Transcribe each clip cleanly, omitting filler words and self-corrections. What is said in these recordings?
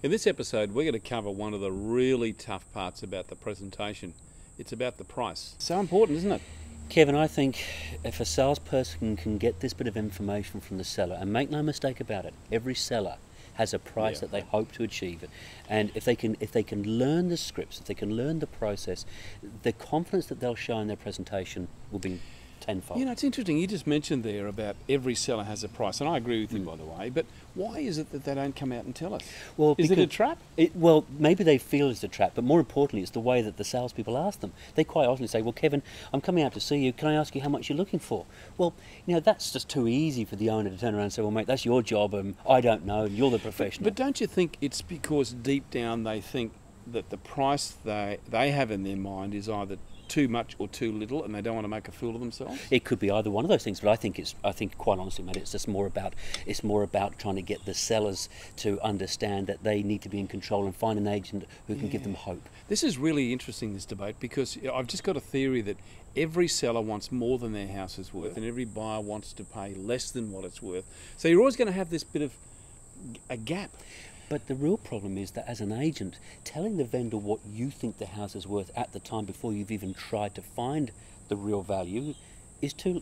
In this episode, we're going to cover one of the really tough parts about the presentation. It's about the price. So important, isn't it? Kevin, I think if a salesperson can get this bit of information from the seller, and make no mistake about it, every seller has a price that they hope to achieve, and if they can learn the scripts, if they can learn the process, the confidence that they'll show in their presentation will be tenfold. You know, it's interesting. You just mentioned there about every seller has a price, and I agree with you, by the way. But why is it that they don't come out and tell us? Well, is it a trap? Well, maybe they feel it's a trap, but more importantly, it's the way that the salespeople ask them. They quite often say, "Well, Kevin, I'm coming out to see you. Can I ask you how much you're looking for?" Well, you know, that's just too easy for the owner to turn around and say, "Well, mate, that's your job, and I don't know, and you're the professional." But don't you think it's because deep down they think that the price they have in their mind is either too much or too little, and they don't want to make a fool of themselves? It could be either one of those things, but I think quite honestly, mate, it's more about trying to get the sellers to understand that they need to be in control and find an agent who can give them hope. This is really interesting, this debate, because I've just got a theory that every seller wants more than their house is worth, and every buyer wants to pay less than what it's worth. So you're always going to have this bit of a gap. But the real problem is that as an agent, telling the vendor what you think the house is worth at the time before you've even tried to find the real value is too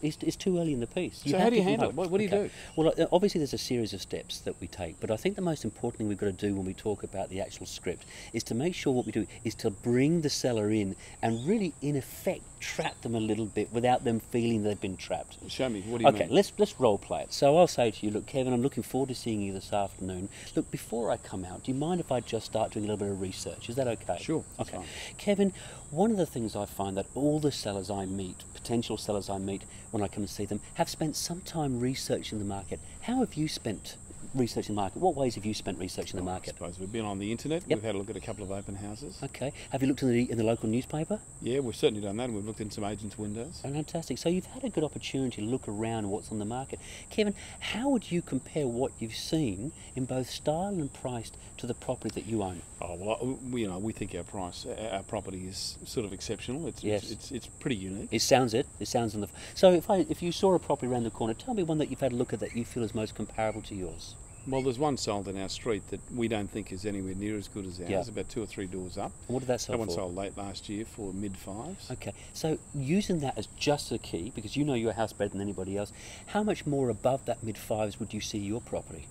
early in the piece. So how do you handle it? What do you do? Well, obviously there's a series of steps that we take, but I think the most important thing we've got to do when we talk about the actual script is to make sure what we do is to bring the seller in and really, in effect, trap them a little bit without them feeling they've been trapped. Show me. What do you mean? Okay, let's role play it. So I'll say to you, look, Kevin, I'm looking forward to seeing you this afternoon. Look, before I come out, do you mind if I just start doing a little bit of research? Is that okay? Sure. Okay. Fine. Kevin, one of the things I find that all the sellers I meet, potential sellers I meet when I come and see them, have spent some time researching the market. How have you spent researching the market? What ways have you spent researching the market? I suppose we've been on the internet. Yep. We've had a look at a couple of open houses. Okay. Have you looked in the local newspaper? Yeah, we've certainly done that, and we've looked in some agents' windows. Oh, fantastic. So you've had a good opportunity to look around what's on the market. Kevin, how would you compare what you've seen in both style and price to the property that you own? Oh, well, we think our property is sort of exceptional. It's pretty unique. It sounds on the... So if you saw a property around the corner, tell me one that you've had a look at that you feel is most comparable to yours. Well, there's one sold in our street that we don't think is anywhere near as good as ours, about 2 or 3 doors up. And what did that sell for? That one sold late last year for mid-5s. Okay, so using that as just a key, because you know your house better than anybody else, how much more above that mid-5s would you see your property?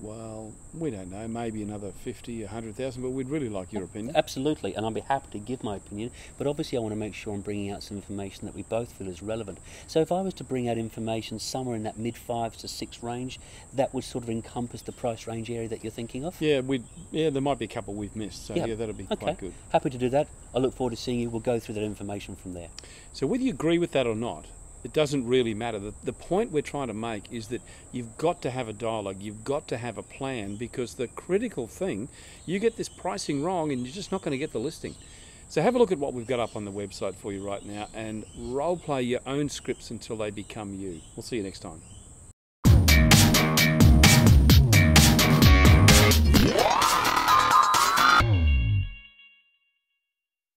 Well, we don't know, maybe another 50, 100,000, but we'd really like your opinion. Absolutely, and I'll be happy to give my opinion, but obviously I want to make sure I'm bringing out some information that we both feel is relevant. So if I was to bring out information somewhere in that mid-5s to 6 range, that would sort of encompass the price range area that you're thinking of? Yeah, there might be a couple we've missed, so yeah that'll be quite good. Happy to do that. I look forward to seeing you. We'll go through that information from there. So whether you agree with that or not, it doesn't really matter. The point we're trying to make is that you've got to have a dialogue, you've got to have a plan, because the critical thing, you get this pricing wrong and you're just not going to get the listing. So have a look at what we've got up on the website for you right now and role play your own scripts until they become you. We'll see you next time.